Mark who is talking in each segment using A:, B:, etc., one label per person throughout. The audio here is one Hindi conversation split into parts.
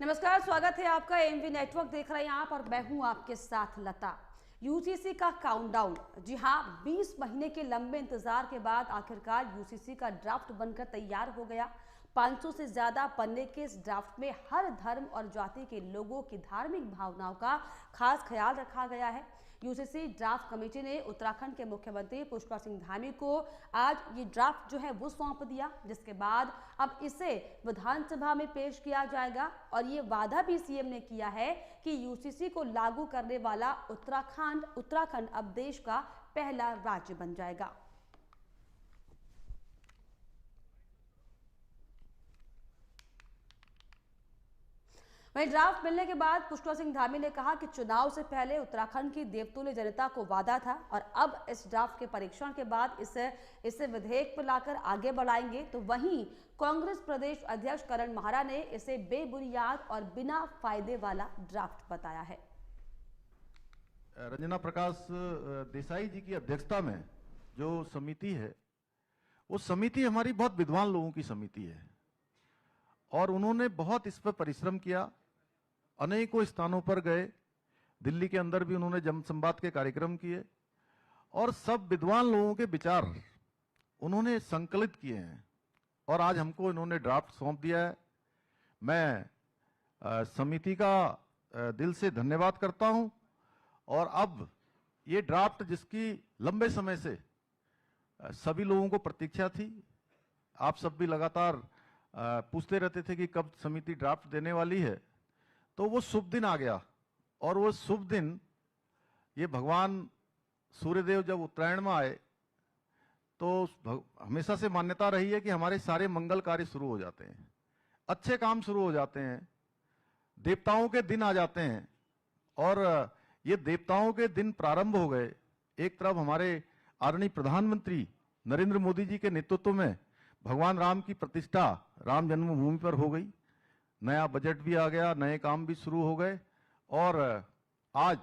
A: नमस्कार, स्वागत है आपका। एमवी नेटवर्क देख रहे हैं आप और मैं हूं आपके साथ लता। यूसीसी का काउंटडाउन, जी हां, 20 महीने के लंबे इंतजार के बाद आखिरकार यूसीसी का ड्राफ्ट बनकर तैयार हो गया। 500 से ज्यादा पन्ने के इस ड्राफ्ट में हर धर्म और जाति के लोगों की धार्मिक भावनाओं का खास ख्याल रखा गया है। यूसीसी ड्राफ्ट कमेटी ने उत्तराखंड के मुख्यमंत्री पुष्कर सिंह धामी को आज ये ड्राफ्ट जो है वो सौंप दिया, जिसके बाद अब इसे विधानसभा में पेश किया जाएगा। और ये वादा भी सीएम ने किया है कि यूसीसी को लागू करने वाला उत्तराखंड अब देश का पहला राज्य बन जाएगा। वहीं ड्राफ्ट मिलने के बाद पुष्कर सिंह धामी ने कहा कि चुनाव से पहले उत्तराखंड की देवतुल्य जनता को वादा था और अब इस ड्राफ्ट के परीक्षण के बाद इसे विधेयक पर लाकर आगे बढ़ाएंगे। तो वहीं कांग्रेस प्रदेश अध्यक्ष करण माहरा ने इसे बेबुनियाद और बिना फायदे वाला ड्राफ्ट बताया है।
B: रंजना प्रकाश देसाई जी की अध्यक्षता में जो समिति है, वो समिति हमारी बहुत विद्वान लोगों की समिति है और उन्होंने बहुत इस पर परिश्रम किया। अनेकों स्थानों पर गए, दिल्ली के अंदर भी उन्होंने जनसंवाद के कार्यक्रम किए और सब विद्वान लोगों के विचार उन्होंने संकलित किए हैं और आज हमको इन्होंने ड्राफ्ट सौंप दिया है। मैं समिति का दिल से धन्यवाद करता हूं और अब ये ड्राफ्ट जिसकी लंबे समय से सभी लोगों को प्रतीक्षा थी, आप सब भी लगातार पूछते रहते थे कि कब समिति ड्राफ्ट देने वाली है, तो वो शुभ दिन आ गया। और वो शुभ दिन, ये भगवान सूर्यदेव जब उत्तरायण में आए तो हमेशा से मान्यता रही है कि हमारे सारे मंगल कार्य शुरू हो जाते हैं, अच्छे काम शुरू हो जाते हैं, देवताओं के दिन आ जाते हैं। और ये देवताओं के दिन प्रारंभ हो गए। एक तरफ हमारे आदरणीय प्रधानमंत्री नरेंद्र मोदी जी के नेतृत्व में भगवान राम की प्रतिष्ठा राम जन्मभूमि पर हो गई, नया बजट भी आ गया, नए काम भी शुरू हो गए। और आज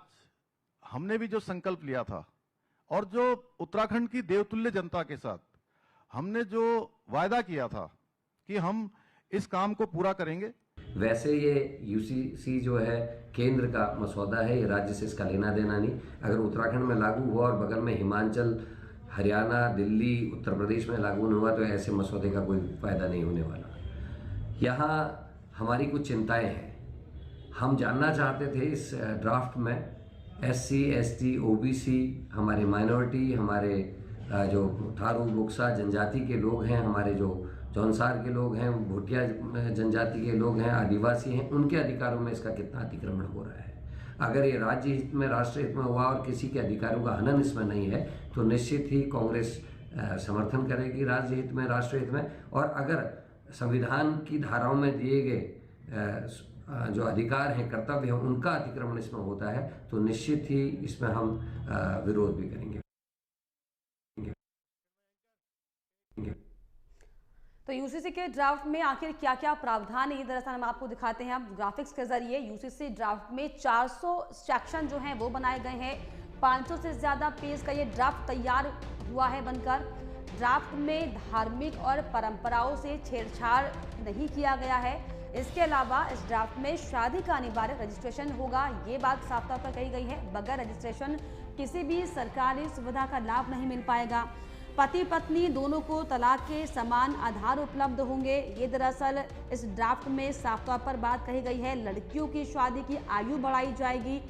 B: हमने भी जो संकल्प लिया था और जो उत्तराखंड की देवतुल्य जनता के साथ हमने जो वायदा किया था कि हम इस काम को पूरा करेंगे।
C: वैसे ये यूसीसी जो है केंद्र का मसौदा है, ये राज्य से इसका लेना देना नहीं। अगर उत्तराखंड में लागू हुआ और बगल में हिमाचल, हरियाणा, दिल्ली, उत्तर प्रदेश में लागू नहीं हुआ तो ऐसे मसौदे का कोई फायदा नहीं होने वाला। यहाँ हमारी कुछ चिंताएं हैं। हम जानना चाहते थे इस ड्राफ्ट में एससी, एसटी, ओबीसी, हमारे माइनॉरिटी, हमारे जो थारू बुक्सा जनजाति के लोग हैं, हमारे जो जौनसार के लोग हैं, भूटिया जनजाति के लोग हैं, आदिवासी हैं, उनके अधिकारों में इसका कितना अतिक्रमण हो रहा है। अगर ये राज्य हित में, राष्ट्र हित में हुआ और किसी के अधिकारों का हनन इसमें नहीं है तो निश्चित ही कांग्रेस समर्थन करेगी राज्य हित में, राष्ट्र हित में। और अगर संविधान की धाराओं में दिए गए जो अधिकार हैं, कर्तव्य हैं, उनका अतिक्रमण इसमें होता है तो निश्चित ही इसमें हम विरोध भी करेंगे।
A: तो यूसीसी के ड्राफ्ट में आखिर क्या क्या प्रावधान है, ये दरअसल हम आपको दिखाते हैं। अब ग्राफिक्स के जरिए यूसीसी ड्राफ्ट में 400 सेक्शन जो हैं वो बनाए गए हैं। 500 से ज्यादा पेज का ये ड्राफ्ट तैयार हुआ है बनकर। ड्राफ्ट में धार्मिक और परंपराओं से छेड़छाड़ नहीं किया गया है। इसके अलावा इस ड्राफ्ट में शादी का अनिवार्य रजिस्ट्रेशन होगा, ये बात साफ तौर पर कही गई है। बगैर रजिस्ट्रेशन किसी भी सरकारी सुविधा का लाभ नहीं मिल पाएगा। पति पत्नी दोनों को तलाक के समान आधार उपलब्ध होंगे, ये दरअसल इस ड्राफ्ट में साफ तौर पर बात कही गई है। लड़कियों की शादी की आयु बढ़ाई जाएगी।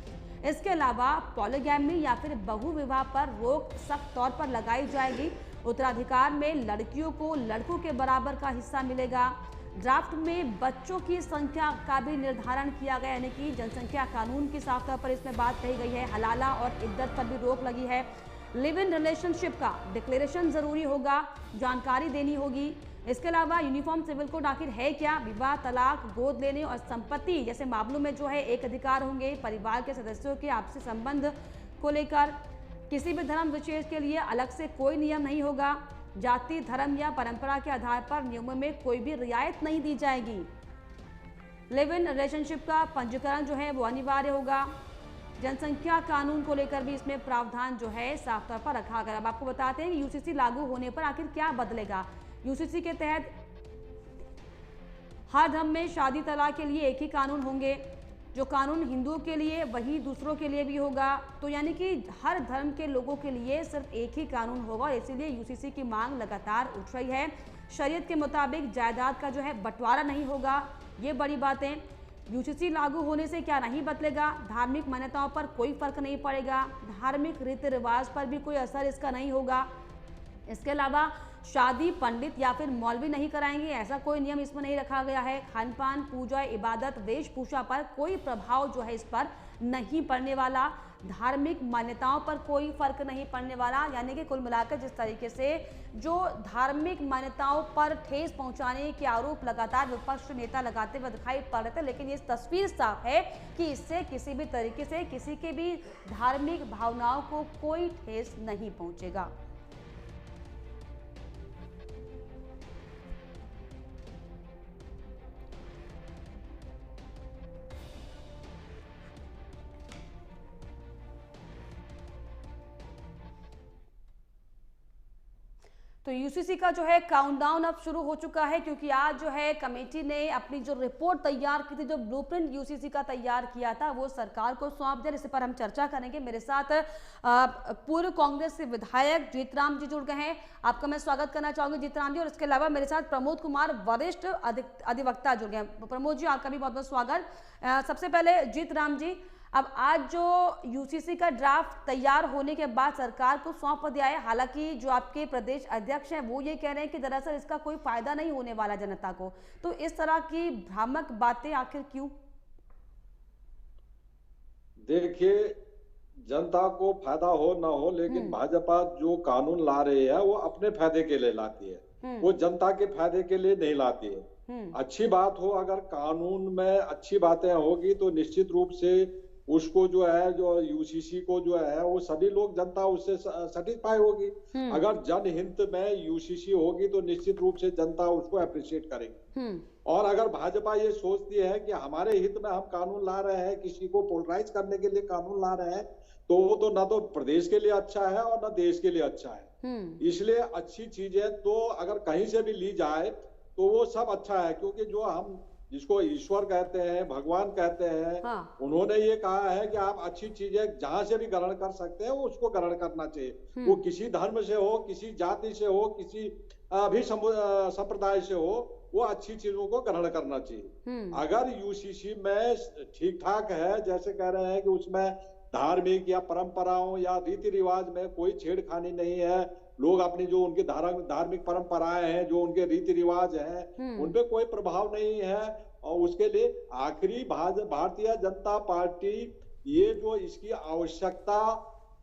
A: इसके अलावा पॉलीगैमी या फिर बहु विवाह पर रोक सख्त तौर पर लगाई जाएगी। उत्तराधिकार में लड़कियों को लड़कों के बराबर का हिस्सा मिलेगा। ड्राफ्ट में बच्चों की संख्या का भी निर्धारण किया गया, यानी कि जनसंख्या कानून की साफ तौर पर इसमें बात कही गई है। हलाला और इद्दत पर भी रोक लगी है। लिव इन रिलेशनशिप का डिक्लेरेशन जरूरी होगा, जानकारी देनी होगी। इसके अलावा यूनिफॉर्म सिविल कोड आखिर है क्या, विवाह, तलाक, गोद लेने और संपत्ति जैसे मामलों में जो है एक अधिकार होंगे। परिवार के सदस्यों के आपसी संबंध को लेकर किसी भी धर्म विशेष के लिए अलग से कोई नियम नहीं होगा। जाति, धर्म या परंपरा के आधार पर नियमों में कोई भी रियायत नहीं दी जाएगी। लिव इन रिलेशनशिप का पंजीकरण जो है वो अनिवार्य होगा। जनसंख्या कानून को लेकर भी इसमें प्रावधान जो है साफ तौर पर रखा गया। अब आपको बताते हैं कि यूसीसी लागू होने पर आखिर क्या बदलेगा। यूसीसी के तहत हर धर्म में शादी तलाक के लिए एक ही कानून होंगे, जो कानून हिंदुओं के लिए वही दूसरों के लिए भी होगा। तो यानी कि हर धर्म के लोगों के लिए सिर्फ एक ही कानून होगा, इसीलिए यूसीसी की मांग लगातार उठ रही है। शरीयत के मुताबिक जायदाद का जो है बंटवारा नहीं होगा, ये बड़ी बातें। यूसीसी लागू होने से क्या नहीं बदलेगा, धार्मिक मान्यताओं पर कोई फर्क नहीं पड़ेगा, धार्मिक रीति रिवाज पर भी कोई असर इसका नहीं होगा। इसके अलावा शादी पंडित या फिर मौलवी नहीं कराएंगे, ऐसा कोई नियम इसमें नहीं रखा गया है। खान पान, पूजा, इबादत, वेशभूषा पर कोई प्रभाव जो है इस पर नहीं पड़ने वाला, धार्मिक मान्यताओं पर कोई फर्क नहीं पड़ने वाला। यानी कि कुल मिलाकर जिस तरीके से जो धार्मिक मान्यताओं पर ठेस पहुंचाने के आरोप लगातार विपक्ष नेता लगाते हुए दिखाई पड़ रहे थे, लेकिन ये तस्वीर साफ है कि इससे किसी भी तरीके से किसी के भी धार्मिक भावनाओं को कोई ठेस नहीं पहुंचेगा। तो यूसीसी का जो है काउंटडाउन अब शुरू हो चुका है, क्योंकि आज जो है कमेटी ने अपनी जो रिपोर्ट तैयार की थी, जो ब्लूप्रिंट यूसीसी का तैयार किया था, वो सरकार को सौंप दिया। इस पर हम चर्चा करेंगे। मेरे साथ पूर्व कांग्रेस के विधायक जीतराम जी जुड़ गए हैं। आपका मैं स्वागत करना चाहूंगी जीतराम जी, और इसके अलावा मेरे साथ प्रमोद कुमार वरिष्ठ अधिवक्ता जुड़ गए हैं। प्रमोद जी, आपका भी बहुत बहुत स्वागत। सबसे पहले जीतराम जी, अब आज जो यूसीसी का ड्राफ्ट तैयार होने के बाद सरकार को सौंप दिया है, हालांकि जो आपके प्रदेश अध्यक्ष हैं वो ये कह रहे हैं कि दरअसल इसका कोई फायदा नहीं होने वाला जनता को, तो इस तरह की भ्रामक बातें आखिर क्यों?
D: देखिए, जनता को फायदा हो ना हो, लेकिन भाजपा जो कानून ला रही है वो अपने फायदे के लिए लाती है, वो जनता के फायदे के लिए नहीं लाती है। अच्छी बात हो, अगर कानून में अच्छी बातें होगी तो निश्चित रूप से उसको जो है, जो यूसीसी को जो है, वो सभी लोग, जनता उससे सेटिस्फाई होगी। अगर जनहित में यूसीसी होगी तो निश्चित रूप से जनता उसको अप्रिशिएट करेगी। और अगर भाजपा ये सोचती है कि हमारे हित में हम कानून ला रहे हैं, किसी को पोलराइज करने के लिए कानून ला रहे हैं, तो वो तो ना तो प्रदेश के लिए अच्छा है और ना देश के लिए अच्छा है। इसलिए अच्छी चीजें तो अगर कहीं से भी ली जाए तो वो सब अच्छा है, क्योंकि जो हम जिसको ईश्वर कहते हैं, भगवान कहते हैं, उन्होंने ये कहा है कि आप अच्छी चीजें जहां से भी ग्रहण कर सकते हैं वो उसको ग्रहण करना चाहिए। वो किसी धर्म से हो, किसी जाति से हो, किसी भी संप्रदाय से हो, वो अच्छी चीजों को ग्रहण करना चाहिए। अगर यूसीसी में ठीक ठाक है, जैसे कह रहे हैं कि उसमें धार्मिक या परंपराओं या रीति रिवाज में कोई छेड़खानी नहीं है, लोग अपनी जो उनकी धार्मिक परंपराएं हैं, जो उनके रीति रिवाज हैं, उनपे कोई प्रभाव नहीं है, और उसके लिए आखिरी भारतीय जनता पार्टी ये जो इसकी आवश्यकता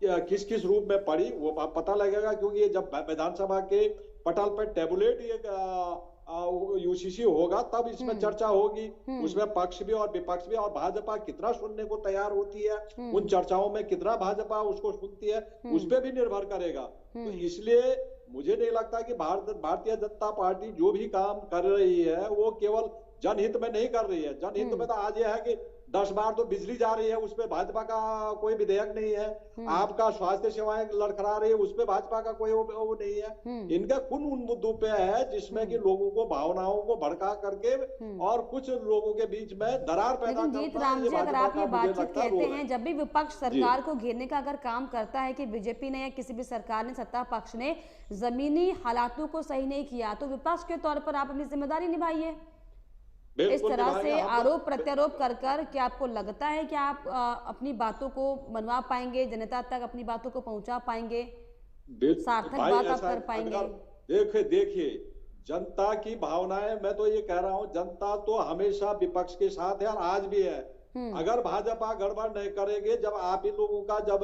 D: किस किस रूप में पड़ी वो पता लगेगा, क्योंकि ये जब विधानसभा के पटल पर टेबुलेट यूसीसी होगा तब इसमें चर्चा होगी। उसमें पक्ष भी और विपक्ष भी, और भाजपा कितना सुनने को तैयार होती है, उन चर्चाओं में कितना भाजपा उसको सुनती है, उस पर भी निर्भर करेगा। तो इसलिए मुझे नहीं लगता कि भारतीय जनता पार्टी जो भी काम कर रही है वो केवल जनहित में नहीं कर रही है। जनहित में तो आज ये है कि 10 बार तो बिजली जा रही है, उसपे भाजपा का कोई विधेयक नहीं है। आपका स्वास्थ्य सेवाएं लड़खड़ा रही है, उसपे भाजपा का कोई वो नहीं है। इनका कुल उन मुद्दों पे है जिसमें कि लोगों को भावनाओं को भड़का करके और कुछ लोगों के बीच में दरार पैदा करना।
A: जीतराम जी, अगर आप ये बातचीत कहते हैं, जब भी विपक्ष सरकार को घेरने का अगर काम करता है कि बीजेपी ने या किसी भी सरकार ने, सत्ता पक्ष ने जमीनी हालातों को सही नहीं किया, तो विपक्ष के तौर पर आप अपनी जिम्मेदारी निभाइए। इस तरह से आरोप प्रत्यारोप कर क्या आपको लगता है कि आप अपनी बातों को मनवा पाएंगे, जनता तक अपनी बातों को पहुंचा पाएंगे, सार्थक बात आप कर पाएंगे?
D: देखिए, जनता की भावनाएं, मैं तो ये कह रहा हूं, जनता तो हमेशा विपक्ष के साथ है और आज भी है। अगर भाजपा गड़बड़ नहीं करेंगे, जब आप ही लोगों का जब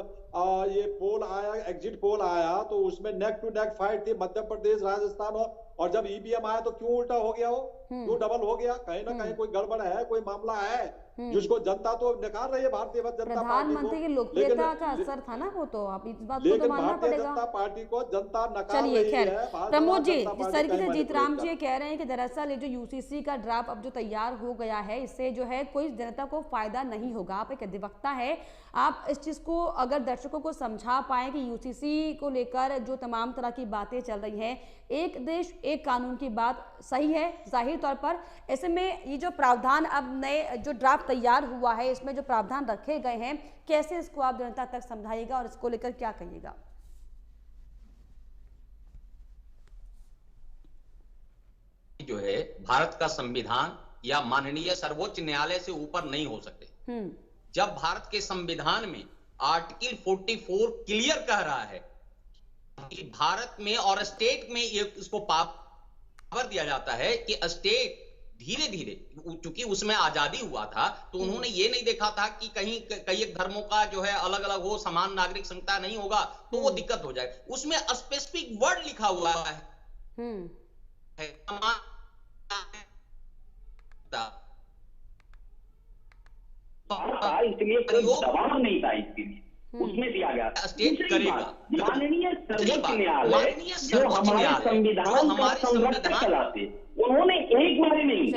D: ये पोल आया, एग्जिट पोल आया, तो उसमें नेक टू नेक फाइट थी मध्य प्रदेश, राजस्थान, और जब ईवीएम आया तो क्यों उल्टा हो गया, हो क्यों डबल हो गया? कहीं ना कहीं कोई गड़बड़ है, कोई मामला है जिसको जनता तो नकार रही है भारतीय जनता पार्टी को।
A: प्रधानमंत्री की लोकप्रियता का असर था ना वो, तो आप इस बात को तो मानना पड़ेगा।
D: जनता पार्टी को जनता नकार रही
A: चलिए,
D: है।
A: खैर प्रमोद जी, जिस तरीके से जीतराम जी कह रहे हैं कि दरअसल ये जो यूसीसी का ड्राफ्ट अब जो तैयार हो गया है, इससे जो है कोई जनता को फायदा नहीं होगा। आप एक अधिवक्ता है, आप इस चीज को अगर दर्शकों को समझा पाए कि यूसीसी को लेकर जो तमाम तरह की बातें चल रही हैं, एक देश एक कानून की बात सही है, जाहिर जाहिर तौर पर ऐसे में ये जो प्रावधान अब नए जो ड्राफ्ट तैयार हुआ है, इसमें जो प्रावधान रखे गए हैं, कैसे इसको आप जनता तक समझाइएगा और इसको लेकर क्या कहिएगा?
E: जो है भारत का संविधान या माननीय सर्वोच्च न्यायालय से ऊपर नहीं हो सकते। जब भारत के संविधान में आर्टिकल 44 क्लियर कह रहा है कि भारत में और स्टेट में इसको पावर दिया जाता है कि स्टेट धीरे धीरे, चूंकि उसमें आजादी हुआ था तो उन्होंने ये नहीं देखा था कि कहीं कई धर्मों का जो है अलग अलग हो, समान नागरिक संहिता नहीं होगा तो वो दिक्कत हो जाए। उसमें स्पेसिफिक वर्ड लिखा हुआ है
F: इसलिए कोई दबाव नहीं था इसके लिए, उसमें दिया गया। दूसरी बात, माननीय सर्वोच्च न्यायालय जो हमारे संविधान का संरक्षण चलाते, उन्होंने एक बार नहीं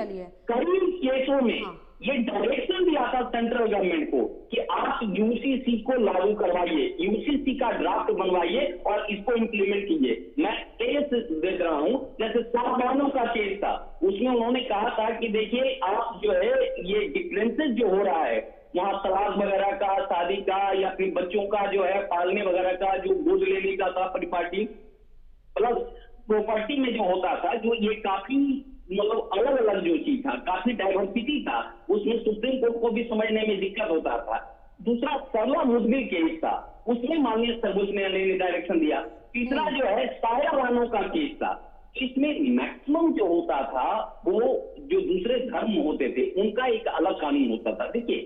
F: कई केसों में ये डायरेक्शन दिया था सेंट्रल गवर्नमेंट को कि आप यूसीसी को लागू करवाइए, यूसीसी का ड्राफ्ट बनवाइए और इसको इंप्लीमेंट कीजिए। मैं केस देख रहा हूं, जैसे सावधानों का केस था, उसमें उन्होंने कहा था कि देखिए आप जो है ये डिफरेंसेस जो हो रहा है वहां तलाक वगैरह का, शादी का या फिर बच्चों का जो है पालने वगैरह का जो बोझ लेने का था परिपाटी प्लस प्रॉपर्टी में जो होता था, जो ये काफी मतलब अलग अलग जो चीज था, काफी डाइवर्सिटी था, उसमें सुप्रीम कोर्ट को भी समझने में दिक्कत होता था। दूसरा सरला मुद्दे केस था, उसमें माननीय सर्वोच्च न्यायालय ने डायरेक्शन दिया। तीसरा जो है सायावानों का केस था, इसमें मैक्सिमम जो होता था वो जो दूसरे धर्म होते थे उनका एक अलग कानून होता था। देखिए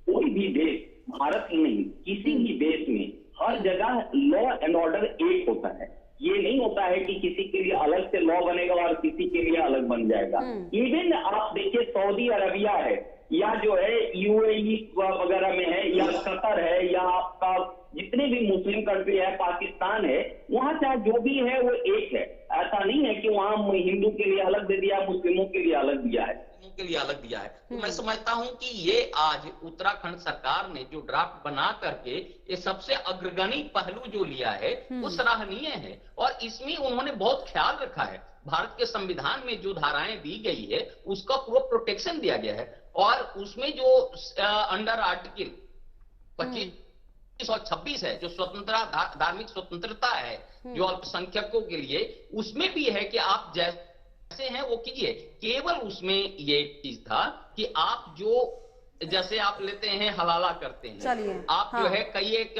F: कोई भी देश, भारत ही नहीं किसी भी देश में हर जगह लॉ एंड ऑर्डर एक होता है। ये नहीं होता है कि किसी के लिए अलग से लॉ बनेगा और किसी के लिए अलग बन जाएगा। इवन आप देखिए सऊदी अरबिया है या जो है यूएई वगैरह में है या कतर है या आपका जितने भी मुस्लिम कंट्री है, पाकिस्तान है, वहां चाहे जो भी है वो एक है। ऐसा नहीं है कि वहां हिंदू के लिए अलग दे दिया, मुस्लिमों के लिए अलग दिया है,
E: के लिए अलग दिया है। तो मैं समझता हूं कि ये आज उत्तराखंड सरकार ने जो ड्राफ्ट बना करके ये सबसे अग्रगणी पहलू जो लिया है वो सराहनीय है और इसमें उन्होंने बहुत ख्याल रखा है। भारत के संविधान में जो धाराएं दी गई है उसका पूरा प्रोटेक्शन दिया गया है और उसमें जो अंडर आर्टिकल 25 और 26 है जो स्वतंत्रता, धार्मिक स्वतंत्रता है जो अल्पसंख्यकों के लिए, उसमें भी है कि आप जैसे हैं वो कीजिए। केवल उसमें ये चीज था कि आप जो जैसे आप लेते हैं हलाला करते हैं, आप जो है कई एक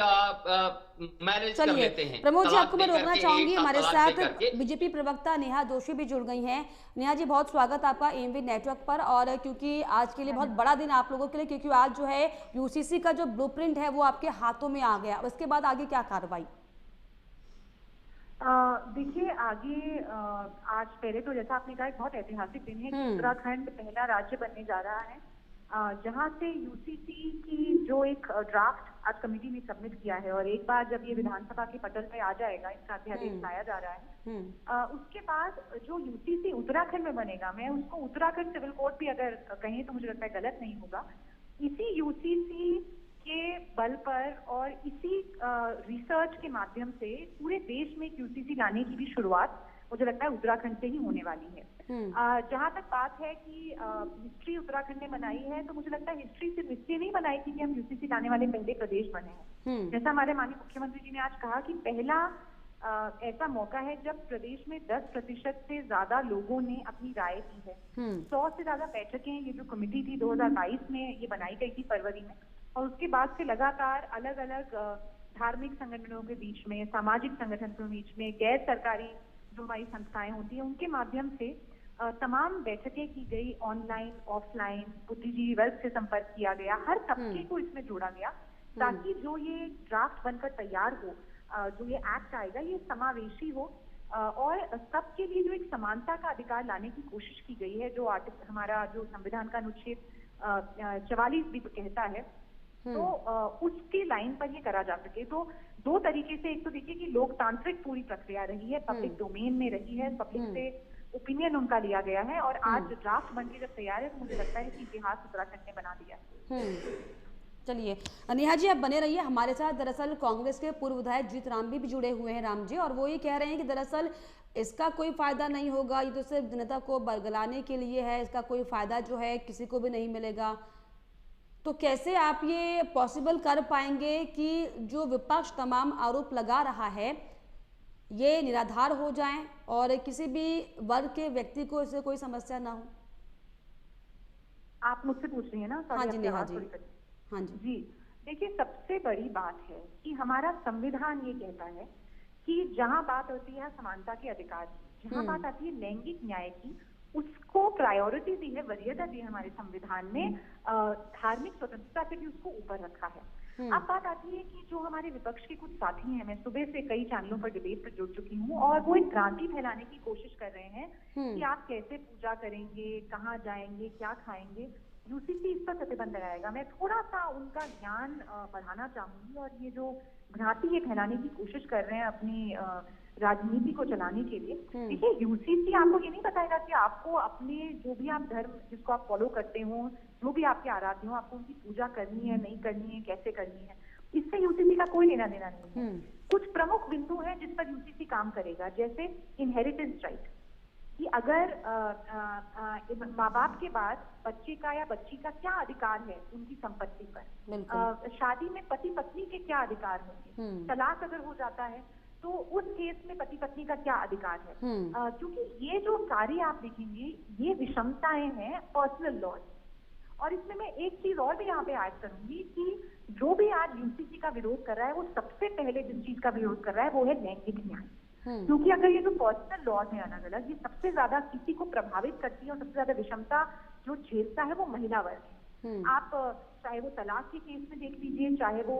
E: मैरिज कर लेते हैं।
A: प्रमोद जी, आपको मैं रोकना चाहूंगी, हमारे साथ बीजेपी प्रवक्ता नेहा जोशी भी जुड़ गई हैं। नेहा जी, बहुत स्वागत आपका एएमवी नेटवर्क पर। और क्योंकि आज के लिए बहुत बड़ा दिन आप लोगों के लिए, क्योंकि आज जो है यूसीसी का जो ब्लूप्रिंट है वो आपके हाथों में आ गया, उसके बाद आगे क्या कार्रवाई?
G: देखिए आगे आज पहले तो जैसा आपने कहा एक बहुत ऐतिहासिक दिन है कि उत्तराखंड पहला राज्य बनने जा रहा है जहां से यूसीसी की जो एक ड्राफ्ट आज कमेटी ने सबमिट किया है और एक बार जब ये विधानसभा के पटल पे आ जाएगा, इसका अध्यादेश लाया जा रहा है, उसके बाद जो यूसीसी उत्तराखंड में बनेगा, मैं उसको उत्तराखंड सिविल कोड भी अगर कहें तो मुझे लगता है गलत नहीं होगा। इसी यूसीसी के बल पर और इसी रिसर्च के माध्यम से पूरे देश में यूसीसी लाने की भी शुरुआत मुझे लगता है उत्तराखंड से ही होने वाली है। जहां तक बात है कि हिस्ट्री उत्तराखंड ने बनाई है, तो मुझे लगता है हिस्ट्री सिर्फ इसलिए नहीं बनाई थी कि हम यूसीसी लाने वाले पहले प्रदेश बने हैं। जैसा हमारे माननीय मुख्यमंत्री जी ने आज कहा कि पहला ऐसा मौका है जब प्रदेश में 10% से ज्यादा लोगों ने अपनी राय दी है। 100 से ज्यादा बैठकें ये जो कमेटी थी 2022 में ये बनाई गई थी फरवरी में, और उसके बाद से लगातार अलग अलग धार्मिक संगठनों के बीच में, सामाजिक संगठनों के बीच में, गैर सरकारी जो हमारी संस्थाएं होती हैं उनके माध्यम से तमाम बैठकें की गई, ऑनलाइन ऑफलाइन, बुद्धिजीवी वर्ग से संपर्क किया गया, हर तबके को इसमें जोड़ा गया ताकि जो ये ड्राफ्ट बनकर तैयार हो, जो ये एक्ट आएगा ये समावेशी हो और सबके लिए जो एक समानता का अधिकार लाने की कोशिश की गई है, जो हमारा जो संविधान का अनुच्छेद 44 भी कहता है, तो उसके लाइन पर ये करा जा सके। तो दो तरीके से, एक तो देखिए कि लोकतांत्रिक पूरी प्रक्रिया रही है, पब्लिक डोमेन में रही है, पब्लिक से ओपिनियन उनका लिया गया है और आज ड्राफ्ट बनके जब तैयार है तो मुझे लगता है कि इतिहास उत्तराखंड ने बना दिया है।
A: चलिए नेहा जी, आप बने रहिए हमारे साथ। दरअसल कांग्रेस के पूर्व विधायक जीत राम भी जुड़े हुए हैं राम जी, और वो ये कह रहे हैं कि दरअसल इसका कोई फायदा नहीं होगा, ये तो सिर्फ जनता को बरगलाने के लिए है, इसका कोई फायदा जो है किसी को भी नहीं मिलेगा। तो कैसे आप ये पॉसिबल कर पाएंगे कि जो विपक्ष तमाम आरोप लगा रहा है ये निराधार हो जाएं और किसी भी वर्ग के व्यक्ति को इससे कोई समस्या ना हो?
G: आप मुझसे पूछ रही हैं ना?
A: हाँ जी नेहा जी। हाँ जी
G: जी, देखिए सबसे बड़ी बात है कि हमारा संविधान ये कहता है कि जहां बात होती है समानता के अधिकार की, जहां बात आती है लैंगिक न्याय की, उसको प्रायोरिटी दी है, वरीयता दी है हमारे संविधान में, धार्मिक स्वतंत्रता के लिए उसको ऊपर रखा है। अब बात आती है कि जो हमारे विपक्ष के कुछ साथी हैं, मैं सुबह से कई चैनलों पर डिबेट पर जुड़ चुकी हूँ, और वो एक भ्रांति फैलाने की कोशिश कर रहे हैं कि आप कैसे पूजा करेंगे, कहाँ जाएंगे, क्या खाएंगे। यूसीसी इस पर प्रतिबंध लगाएगा। मैं थोड़ा सा उनका ज्ञान बढ़ाना चाहूंगी, और ये जो भ्रांति ये फैलाने की कोशिश कर रहे हैं अपनी राजनीति को चलाने के लिए, देखिए यूसीसी आपको ये नहीं बताएगा कि आपको अपने जो भी आप धर्म जिसको आप फॉलो करते हो, जो भी आपके आराध्य हो, आपको उनकी पूजा करनी है, नहीं करनी है, कैसे करनी है, इससे यूसीसी का कोई लेना देना नहीं है। कुछ प्रमुख बिंदु हैं जिस पर यूसीसी काम करेगा, जैसे इनहेरिटेंस राइट, कि अगर माँ बाप के बाद बच्चे का या बच्ची का क्या अधिकार है उनकी संपत्ति पर, शादी में पति पत्नी के क्या अधिकार होंगे, तलाक अगर हो जाता है तो उस केस में पति पत्नी का क्या अधिकार है, क्योंकि ये जो कार्य आप देखेंगे ये विषमताएं हैं पर्सनल लॉ। और इसमें मैं एक चीज और भी यहाँ पे ऐड करूंगी कि जो भी आज यूसीसी का विरोध कर रहा है वो सबसे पहले जिस चीज का विरोध कर रहा है वो है लैंगिक न्याय। क्योंकि अगर ये जो पर्सनल लॉज है अलग अलग, ये सबसे ज्यादा किसी को प्रभावित करती है और सबसे ज्यादा विषमता जो झेलता है वो महिला वर्ग है। आप चाहे वो तलाक के केस में देख लीजिए, चाहे वो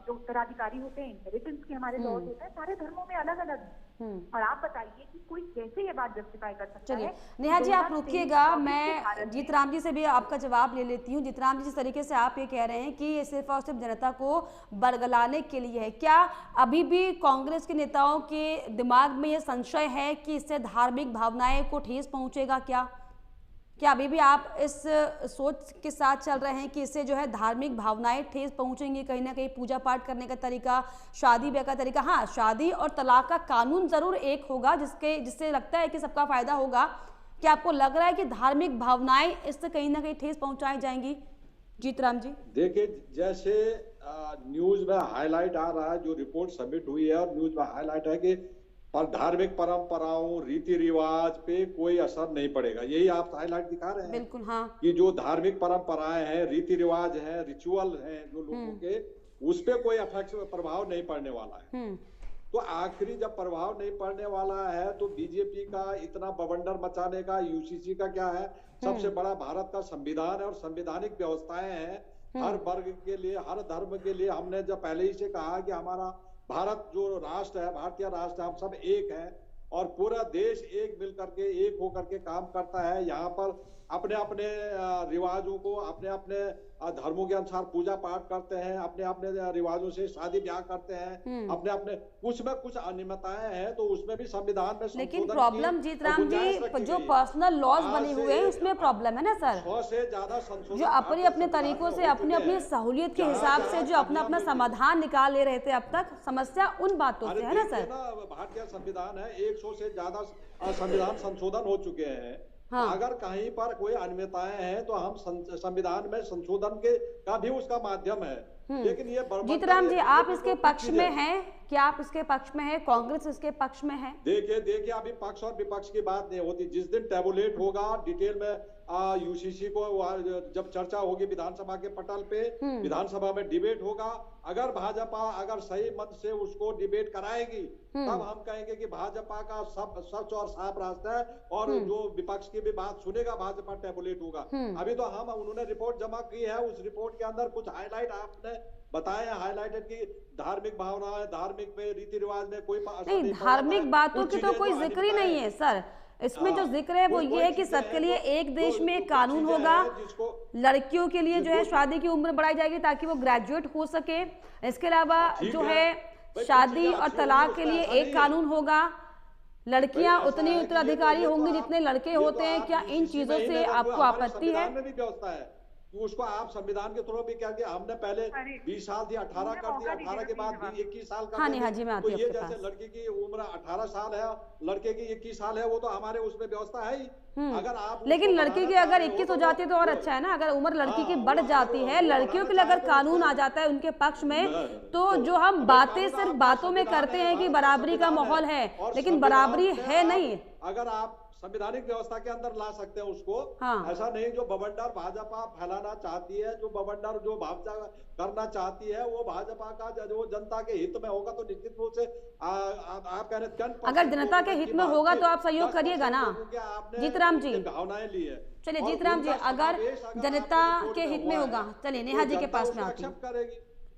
G: जो उत्तराधिकारी होते हैं, इनहेरिटेंस के हमारे लॉज होते हैं, सारे धर्मों में अलग अलग है। और आप बताइए कि कोई कैसे ये बात जस्टिफाई कर सकता है?
A: नेहा जी आप रुकिएगा, मैं जीत राम जी से भी आपका जवाब ले लेती हूँ। जीत राम जी, जिस तरीके से आप ये कह रहे हैं कि ये सिर्फ और सिर्फ जनता को बरगलाने के लिए है, क्या अभी भी कांग्रेस के नेताओं के दिमाग में ये संशय है कि इससे धार्मिक भावनाएं को ठेस पहुंचेगा? क्या अभी भी आप इस सोच के साथ चल रहे हैं कि इससे जो है धार्मिक भावनाएं ठेस पहुंचेंगी? कहीं ना कहीं पूजा पाठ करने का तरीका, शादी ब्याह का तरीका, हाँ शादी और तलाक का कानून जरूर एक होगा जिससे लगता है कि सबका फायदा होगा। क्या आपको लग रहा है कि धार्मिक भावनाएं इससे कहीं ना कहीं ठेस पहुंचाई जाएंगी? जीत राम जी,
D: देखिए जैसे न्यूज में हाईलाइट आ रहा है, जो रिपोर्ट सबमिट हुई है और न्यूज में हाईलाइट है कि पर धार्मिक परंपराओं रीति रिवाज पे कोई असर नहीं पड़ेगा, यही आप हाईलाइट दिखा रहे हैं।
A: बिल्कुल हाँ,
D: कि जो धार्मिक परंपराएं हैं, रीति रिवाज हैं, रिचुअल हैं जो लोगों के, उस पे कोई प्रभाव नहीं पड़ने वाला है। तो आखिरी जब प्रभाव नहीं पड़ने वाला है तो बीजेपी का इतना बवंडर मचाने का यूसीसी का क्या है? सबसे बड़ा भारत का संविधान है और संवैधानिक व्यवस्थाएं हैं हर वर्ग के लिए, हर धर्म के लिए। हमने जब पहले ही से कहा कि हमारा भारत जो राष्ट्र है, भारतीय राष्ट्र, हम सब एक हैं और पूरा देश एक मिल करके, एक होकर के काम करता है। यहाँ पर अपने अपने रिवाजों को, अपने अपने धर्मों के अनुसार पूजा पाठ करते हैं, अपने अपने रिवाजों से शादी ब्याह करते हैं, अपने अपने कुछ में कुछ अनियमितताएं हैं तो उसमें भी संविधान में संशोधन।
A: लेकिन प्रॉब्लम जीत राम जी, जो पर्सनल लॉज बने हुए हैं उसमें प्रॉब्लम है ना सर,
D: 100 से ज्यादा संशोधन
A: जो अपने अपने तरीकों से, अपने अपनी सहूलियत के हिसाब से जो अपना अपना समाधान निकाल ले रहे थे अब तक, समस्या उन बातों से है ना सर।
D: भारतीय संविधान है, 100 से ज्यादा संविधान संशोधन हो चुके हैं। हाँ। अगर कहीं पर कोई अनियमितताएं हैं तो हम संविधान में संशोधन के का भी उसका माध्यम है। लेकिन ये
A: जीत राम जी, आप इसके पक्ष में हैं? क्या आप इसके पक्ष में है? कांग्रेस इसके पक्ष में है?
D: देखिए अभी पक्ष और विपक्ष की बात नहीं होती। जिस दिन टैबुलेट होगा डिटेल में यूसीसी को, जब चर्चा होगी विधानसभा के पटल पे, विधानसभा में डिबेट होगा, अगर भाजपा अगर सही मत से उसको डिबेट कराएगी तब हम कहेंगे कि भाजपा का सब सच और साफ रास्ता है और जो विपक्ष की भी बात सुनेगा भाजपा टैबुलेट होगा। अभी तो उन्होंने रिपोर्ट जमा की है, उस रिपोर्ट के अंदर कुछ हाईलाइट आपने बताया, हाईलाइटेड की धार्मिक भावना, धार्मिक में रीति रिवाज में कोई
A: नहीं, धार्मिक बातों की तो कोई जिक्र ही नहीं है सर। इसमें जो जिक्र है वो ये है कि सबके लिए एक देश में एक कानून होगा, लड़कियों के लिए जो है शादी की उम्र बढ़ाई जाएगी ताकि वो ग्रेजुएट हो सके। इसके अलावा जो है शादी और तलाक के लिए एक कानून होगा, लड़कियां उतनी उत्तराधिकारी होंगी जितने लड़के होते हैं। क्या इन चीजों से आपको आपत्ति है?
D: कि उसको आप संविधान के थ्रू भी क्या किया, हमने पहले 20 साल थी, 18 कर दिया, 18 के बाद 21 साल कर दिया। तो ये जैसे लड़की की उम्र 18 साल है, लड़के की 21 साल है, वो तो हमारे उसमें व्यवस्था है ही। अगर आप
A: लेकिन लड़की की अगर 21 हो जाती है तो और अच्छा है ना, अगर उम्र लड़की की बढ़ जाती है, लड़कियों के लिए अगर कानून आ जाता है उनके पक्ष में, तो जो हम बातें सिर्फ बातों में करते हैं कि बराबरी का माहौल है, लेकिन बराबरी है नहीं।
D: अगर आप संवैधानिक व्यवस्था के अंदर ला सकते हैं उसको, ऐसा नहीं जो बवंडर भाजपा फैलाना चाहती है, जो बवंडर जो भाजपा करना चाहती है, वो भाजपा का जो जनता के हित में होगा तो निश्चित रूप से आप कह रहे,
A: अगर जनता के हित में होगा तो आप सहयोग करिएगा ना जीतराम जी।
D: भावनाएं ली है।
A: चलिए जीतराम जी, अगर जनता के हित में होगा, चलिए नेहा जी के पास में आती हूँ।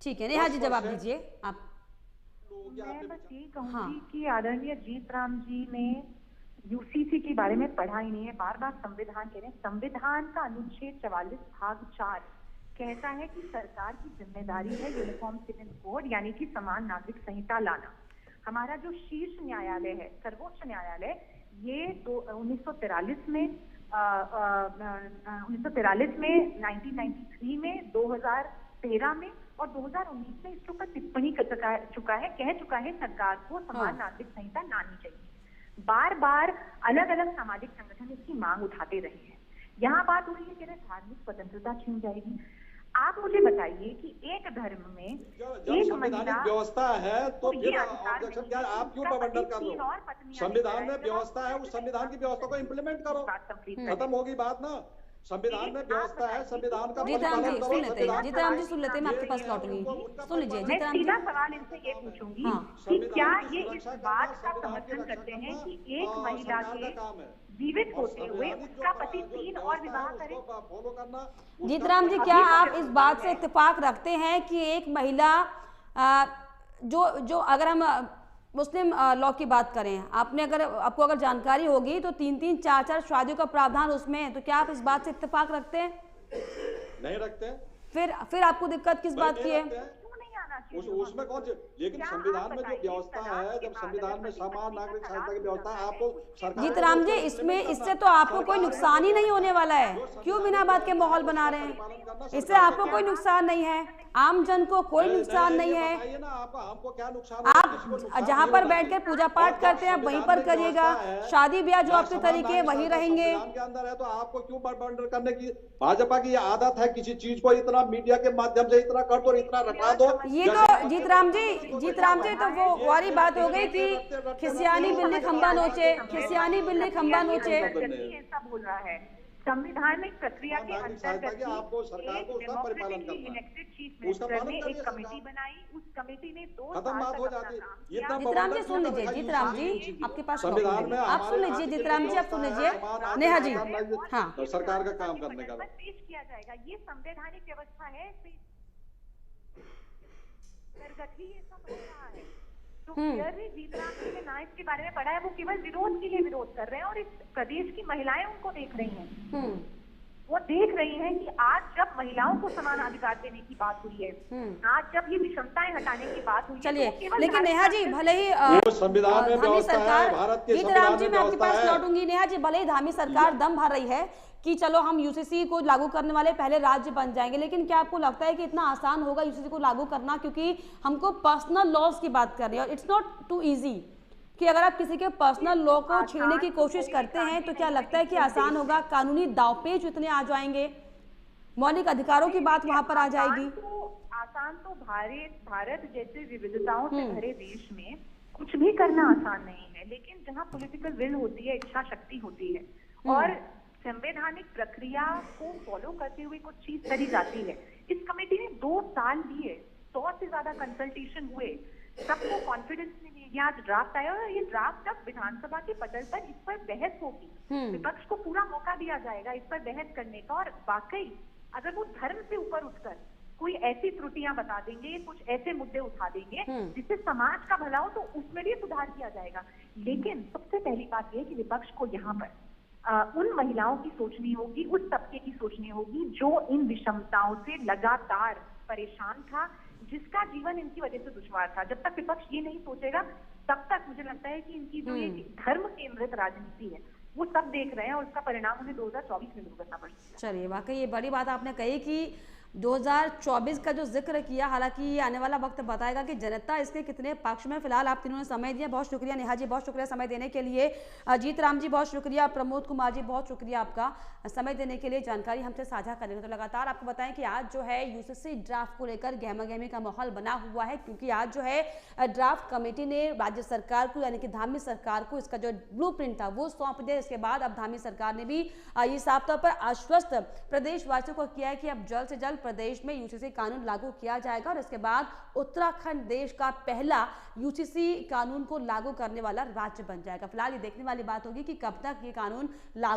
A: ठीक है नेहा जी, जवाब दीजिए आप।
G: मैं बस ये कहूंगी कि आदरणीय जीतराम जी ने यूसीसी के बारे में पढ़ा ही नहीं है, बार बार संविधान कह रहे हैं। संविधान का अनुच्छेद 44 भाग 4 कहता है कि सरकार की जिम्मेदारी है यूनिफॉर्म सिविल कोड यानी कि समान नागरिक संहिता लाना। हमारा जो शीर्ष न्यायालय है, सर्वोच्च न्यायालय, ये 1943 में 1993 में, 2013 में और 2019 में इसके ऊपर टिप्पणी कर चुका है, कह चुका है सरकार को समान नागरिक संहिता लानी चाहिए। बार बार अलग अलग सामाजिक संगठन इसकी मांग उठाते रहे हैं। यहाँ बात हो रही है कि धार्मिक स्वतंत्रता छीन जाएगी। आप मुझे बताइए कि एक धर्म में एक महिला
D: व्यवस्था है तो फिर आप क्यों बवंडर कर रहे हो? संविधान में व्यवस्था है, उस संविधान की व्यवस्था को इम्प्लीमेंट करो, खत्म होगी बात ना। संविधान में व्यवस्था है, संविधान का
A: जीतराम जी सुन लेते हैं, जीतराम जी सुन लेते हैं, मैं आपके पास लौटूंगी, सुन लीजिए जीतराम जी।
G: सीधा सवाल इनसे ये पूछूंगी कि क्या ये इस बात का समर्थन करते हैं कि एक महिला के जीवित होते हुए उसका पति 3 और विवाह करे?
A: जीतराम जी, क्या आप इस बात से इत्तेफाक रखते हैं कि एक महिला जो अगर हम मुस्लिम लॉ की बात करें, आपको अगर जानकारी होगी तो 3-3, 4-4 शादियों का प्रावधान उसमें है, तो क्या आप इस बात से इत्तेफाक रखते हैं?
D: नहीं रखते।
A: फिर आपको दिक्कत किस बात की है?
D: उसमें कौन सी, लेकिन संविधान में जो व्यवस्था है, जब संविधान में समान नागरिक संहिता की व्यवस्था है, आपको सरकार
A: जीतराम जी इससे तो आपको कोई नुकसान ही नहीं होने वाला है, क्यों बिना बात के माहौल बना रहे हैं? इससे आपको कोई नुकसान नहीं है, आम जन को कोई नुकसान नहीं है।
D: हमको क्या नुकसान?
A: आप जहाँ पर बैठकर पूजा पाठ करते हैं वहीं पर करिएगा, शादी ब्याह जो आपके तरीके वही रहेंगे।
D: के अंदर है तो आपको क्यों बंडर करने की? भाजपा की आदत है किसी चीज को इतना मीडिया के माध्यम से इतना कर दो, इतना रखा दो।
A: ये तो जीतराम जी तो वो वाली बात हो गई कि खिसियानी बिल्ली खंबा नोचे, खिसियानी बिल्ली खंबा नोचे।
G: ऐसा बोल रहा है संवैधानिक प्रक्रिया के अंतर्गत
D: आपको सरकार को उसका परिपालन करना है।
G: इलेक्टेड चीफ मिनिस्टर ने एक कमेटी बनाई, उस कमेटी ने 2
D: खत्म बात हो जाती।
A: जीतराम जी सुन लीजिए, जीतराम जी आपके पास आप सुन लीजिए, जीतराम जी आप सुन लीजिए, नेहा जी हाँ
D: सरकार का काम करने का
G: पेश किया जाएगा। ये संवैधानिक व्यवस्था है, ही ये सब हो रहा है। तो जीतराम जी ने ना इसके बारे में पढ़ा है, वो केवल विरोध के लिए विरोध कर रहे हैं और इस प्रदेश की महिलाएं उनको देख रही हैं। वो देख रही हैं कि आज जब महिलाओं को समान अधिकार देने की बात हुई है, आज जब ये विषमताएं हटाने की बात हुई है,
A: चलिए लेकिन नेहा जी भले ही
D: संविधान में व्यवस्था है, भारत के
A: जीतराम जी मैं आपके पास लौटूंगी। नेहा जी भले ही धामी सरकार दम भर रही है कि चलो हम यूसीसी को लागू करने वाले पहले राज्य बन जाएंगे, लेकिन क्या आपको लगता है कि इतना आसान होगा यूसीसी को लागू करना? क्योंकि हमको पर्सनल लॉज की बात कर रहे हैं और इट्स नॉट टू इजी कि अगर आप किसी के पर्सनल लॉ को छीनने की कोशिश करते हैं तो क्या लगता है कि आसान होगा? कानूनी दांवपेच इतने आ जाएंगे, मौलिक अधिकारों की बात वहां पर आ जाएगी।
G: आसान तो भारत जैसे विविधताओं से भरे देश में कुछ भी करना आसान नहीं है, लेकिन जहाँ पॉलिटिकल विल होती है, इच्छा शक्ति होती है और संवैधानिक प्रक्रिया को फॉलो करते हुए कुछ चीज करी जाती है। इस कमेटी ने 2 साल लिए, 100 से ज्यादा कंसल्टेशन हुए, सबको कॉन्फिडेंस में लिया, आज ड्राफ्ट आया और ये ड्राफ्ट अब विधानसभा के पटल पर इस पर बहस होगी, विपक्ष को पूरा मौका दिया जाएगा इस पर बहस करने का। और वाकई अगर वो धर्म से ऊपर उठकर कोई ऐसी त्रुटियां बता देंगे, कुछ ऐसे मुद्दे उठा देंगे जिससे समाज का भला हो, तो उसमें भी सुधार किया जाएगा। लेकिन सबसे पहली बात यह कि विपक्ष को यहाँ पर उन महिलाओं की सोचनी होगी, उस तबके की सोचनी होगी जो इन विषमताओं से लगातार परेशान था, जिसका जीवन इनकी वजह से दुश्वार था। जब तक विपक्ष ये नहीं सोचेगा तब तक मुझे लगता है कि इनकी जो ये धर्म केंद्रित राजनीति है वो सब देख रहे हैं और उसका परिणाम उन्हें 2024 में भुगतना पड़ सकता है।
A: चलिए, वाकई ये बड़ी बात आपने कही कि 2024 का जो जिक्र किया, हालांकि आने वाला वक्त बताएगा कि जनता इसके कितने पक्ष में। फिलहाल आप तीनों ने समय दिया, बहुत शुक्रिया। नेहा जी बहुत शुक्रिया समय देने के लिए, अजीत राम जी बहुत शुक्रिया, प्रमोद कुमार जी बहुत शुक्रिया आपका समय देने के लिए, जानकारी हमसे साझा करने के। तो लगातार आपको बताएं कि आज जो है यूसीसी ड्राफ्ट को लेकर गहमा-गहमी का माहौल बना हुआ है, क्योंकि आज जो है ड्राफ्ट कमेटी ने राज्य सरकार को यानी कि धामी सरकार को इसका जो ब्लूप्रिंट था वो सौंप दिया। इसके बाद अब धामी सरकार ने भी ये साफ तौर पर आश्वस्त प्रदेशवासियों को किया है कि अब जल्द से जल्द प्रदेश में यूसीसी कानून लागू किया जाएगा और इसके बाद उत्तराखंड देश का पहला यूसीसी कानून को लागू करने वाला राज्य बन जाएगा। फिलहाल ये देखने वाली बात होगी कि कब तक ये कानून लागू